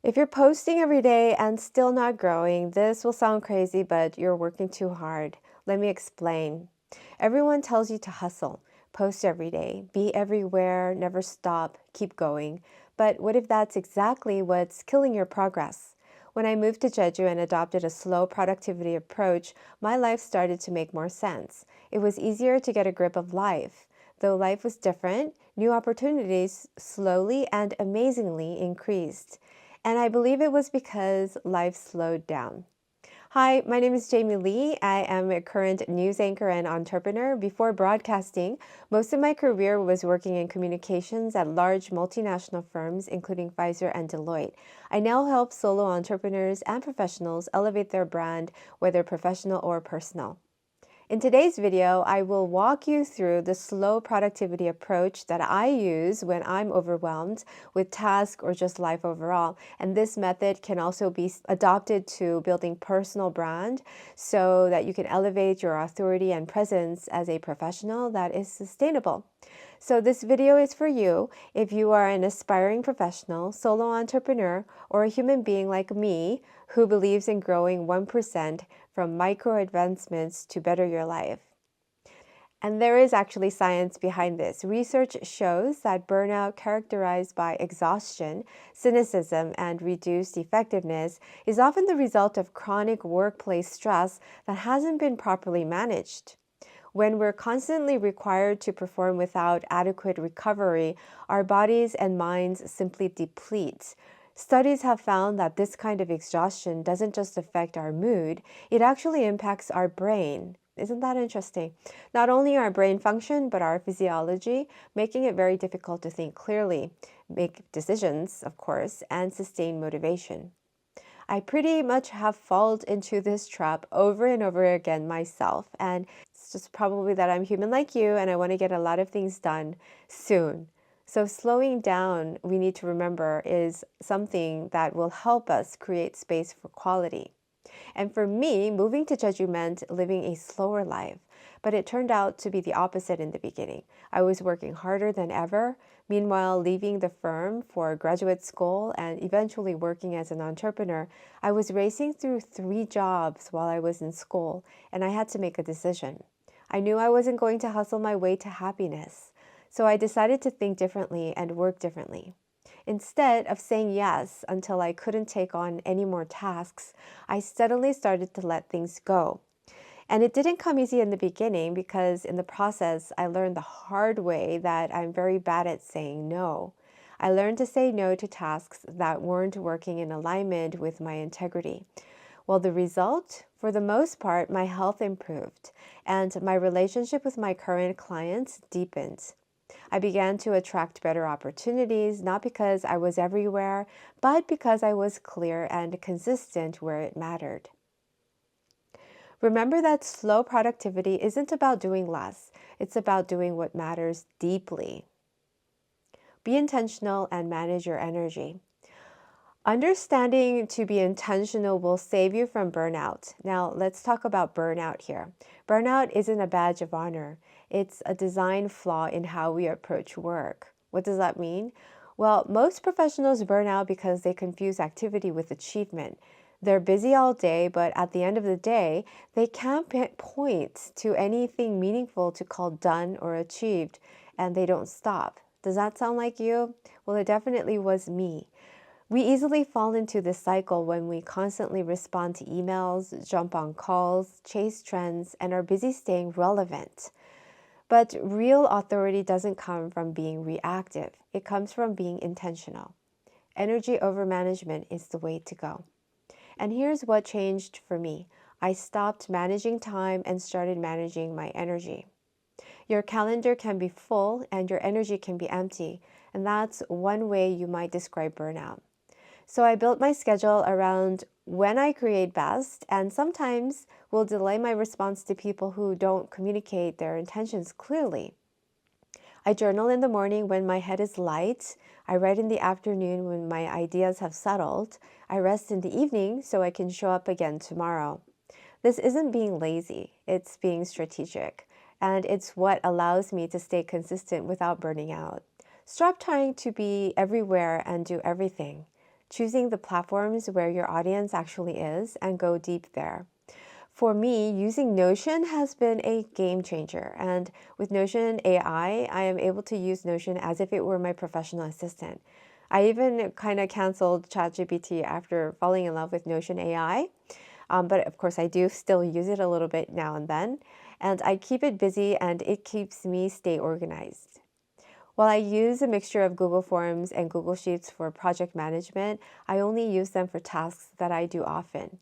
If you're posting every day and still not growing, this will sound crazy, but you're working too hard. Let me explain. Everyone tells you to hustle, post every day, be everywhere, never stop, keep going. But what if that's exactly what's killing your progress? When I moved to Jeju and adopted a slow productivity approach, my life started to make more sense. It was easier to get a grip of life. Though life was different, new opportunities slowly and amazingly increased. And I believe it was because life slowed down. Hi, my name is Jamie Lee. I am a current news anchor and entrepreneur. Before broadcasting, most of my career was working in communications at large multinational firms, including Pfizer and Deloitte. I now help solo entrepreneurs and professionals elevate their brand, whether professional or personal. In today's video, I will walk you through the slow productivity approach that I use when I'm overwhelmed with tasks or just life overall. And this method can also be adopted to building personal brand so that you can elevate your authority and presence as a professional that is sustainable. So this video is for you if you are an aspiring professional, solo entrepreneur, or a human being like me who believes in growing 1% from micro advancements to better your life. And there is actually science behind this. Research shows that burnout characterized by exhaustion, cynicism, and reduced effectiveness is often the result of chronic workplace stress that hasn't been properly managed. When we're constantly required to perform without adequate recovery, our bodies and minds simply deplete. Studies have found that this kind of exhaustion doesn't just affect our mood, it actually impacts our brain. Isn't that interesting? Not only our brain function, but our physiology, making it very difficult to think clearly, make decisions, of course, and sustain motivation. I pretty much have fallen into this trap over and over again myself, and it's just probably that I'm human like you and I want to get a lot of things done soon. So slowing down, we need to remember, is something that will help us create space for quality. And for me, moving to Jeju meant living a slower life, but it turned out to be the opposite in the beginning. I was working harder than ever, meanwhile leaving the firm for graduate school and eventually working as an entrepreneur. I was racing through 3 jobs while I was in school, and I had to make a decision. I knew I wasn't going to hustle my way to happiness, so I decided to think differently and work differently. Instead of saying yes until I couldn't take on any more tasks, I steadily started to let things go. And it didn't come easy in the beginning because in the process, I learned the hard way that I'm very bad at saying no. I learned to say no to tasks that weren't working in alignment with my integrity. Well, the result, for the most part, my health improved and my relationship with my current clients deepened. I began to attract better opportunities, not because I was everywhere, but because I was clear and consistent where it mattered. Remember that slow productivity isn't about doing less. It's about doing what matters deeply. Be intentional and manage your energy. Understanding to be intentional will save you from burnout. Now, let's talk about burnout here. Burnout isn't a badge of honor. It's a design flaw in how we approach work. What does that mean? Well, most professionals burn out because they confuse activity with achievement. They're busy all day, but at the end of the day, they can't point to anything meaningful to call done or achieved, and they don't stop. Does that sound like you? Well, it definitely was me. We easily fall into this cycle when we constantly respond to emails, jump on calls, chase trends, and are busy staying relevant. But real authority doesn't come from being reactive. It comes from being intentional. Energy over management is the way to go. And here's what changed for me. I stopped managing time and started managing my energy. Your calendar can be full and your energy can be empty, and that's one way you might describe burnout. So I built my schedule around when I create best, and sometimes will delay my response to people who don't communicate their intentions clearly. I journal in the morning when my head is light. I write in the afternoon when my ideas have settled. I rest in the evening so I can show up again tomorrow. This isn't being lazy, it's being strategic, and it's what allows me to stay consistent without burning out. Stop trying to be everywhere and do everything. choosing the platforms where your audience actually is and go deep there. For me, using Notion has been a game changer. And with Notion AI, I am able to use Notion as if it were my professional assistant. I even kind of canceled ChatGPT after falling in love with Notion AI. But of course, I do still use it a little bit now and then. And I keep it busy and it keeps me stay organized. While I use a mixture of Google Forms and Google Sheets for project management, I only use them for tasks that I do often.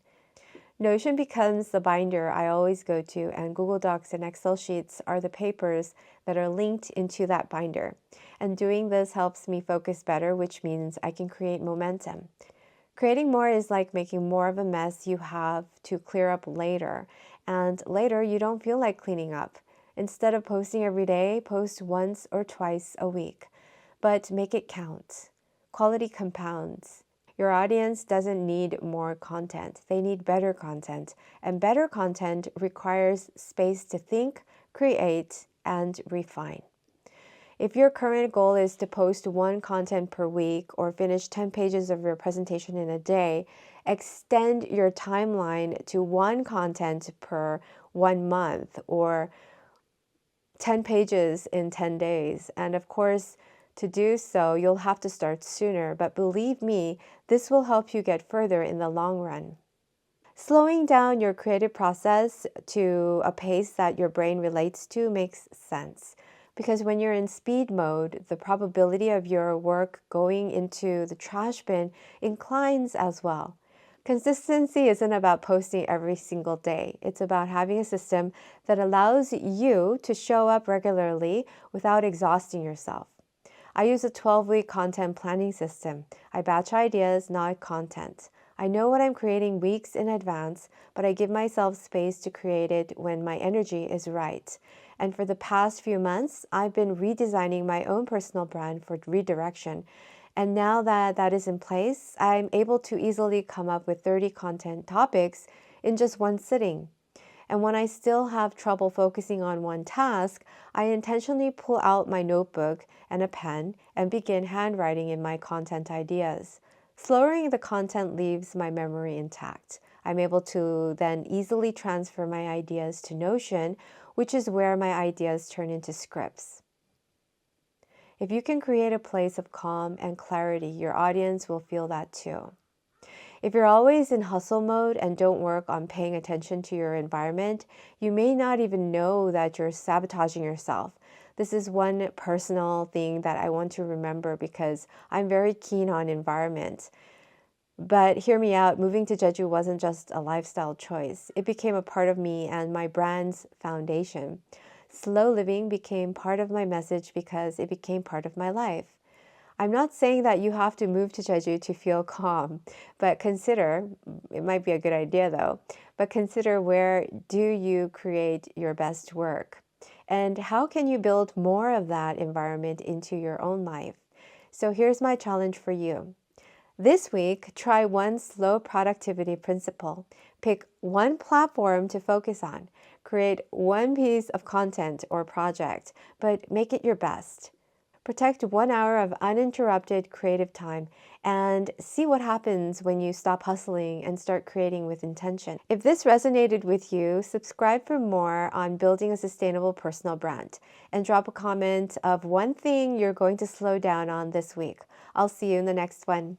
Notion becomes the binder I always go to, and Google Docs and Excel sheets are the papers that are linked into that binder. And doing this helps me focus better, which means I can create momentum. Creating more is like making more of a mess you have to clear up later, and later you don't feel like cleaning up. Instead of posting every day, post once or twice a week, but make it count. Quality compounds. Your audience doesn't need more content. They need better content. And better content requires space to think, create, and refine. If your current goal is to post one content per week or finish 10 pages of your presentation in a day, extend your timeline to one content per 1 month or 10 pages in 10 days. And of course, to do so, you'll have to start sooner, but believe me, this will help you get further in the long run. Slowing down your creative process to a pace that your brain relates to makes sense, because when you're in speed mode, the probability of your work going into the trash bin inclines as well. Consistency isn't about posting every single day. It's about having a system that allows you to show up regularly without exhausting yourself. I use a 12-week content planning system. I batch ideas, not content. I know what I'm creating weeks in advance, but I give myself space to create it when my energy is right. And for the past few months, I've been redesigning my own personal brand for redirection. And now that that is in place, I'm able to easily come up with 30 content topics in just one sitting. And when I still have trouble focusing on one task, I intentionally pull out my notebook and a pen and begin handwriting in my content ideas. Slowing the content leaves my memory intact. I'm able to then easily transfer my ideas to Notion, which is where my ideas turn into scripts. If you can create a place of calm and clarity, your audience will feel that too. If you're always in hustle mode and don't work on paying attention to your environment, you may not even know that you're sabotaging yourself. This is one personal thing that I want to remember because I'm very keen on environment. But hear me out, moving to Jeju wasn't just a lifestyle choice. It became a part of me and my brand's foundation. Slow living became part of my message because it became part of my life. I'm not saying that you have to move to Jeju to feel calm, but consider, it might be a good idea though, but consider where do you create your best work? And how can you build more of that environment into your own life? So here's my challenge for you. This week, try one slow productivity principle. Pick one platform to focus on. Create one piece of content or project, but make it your best. Protect 1 hour of uninterrupted creative time and see what happens when you stop hustling and start creating with intention. If this resonated with you, subscribe for more on building a sustainable personal brand and drop a comment of one thing you're going to slow down on this week. I'll see you in the next one.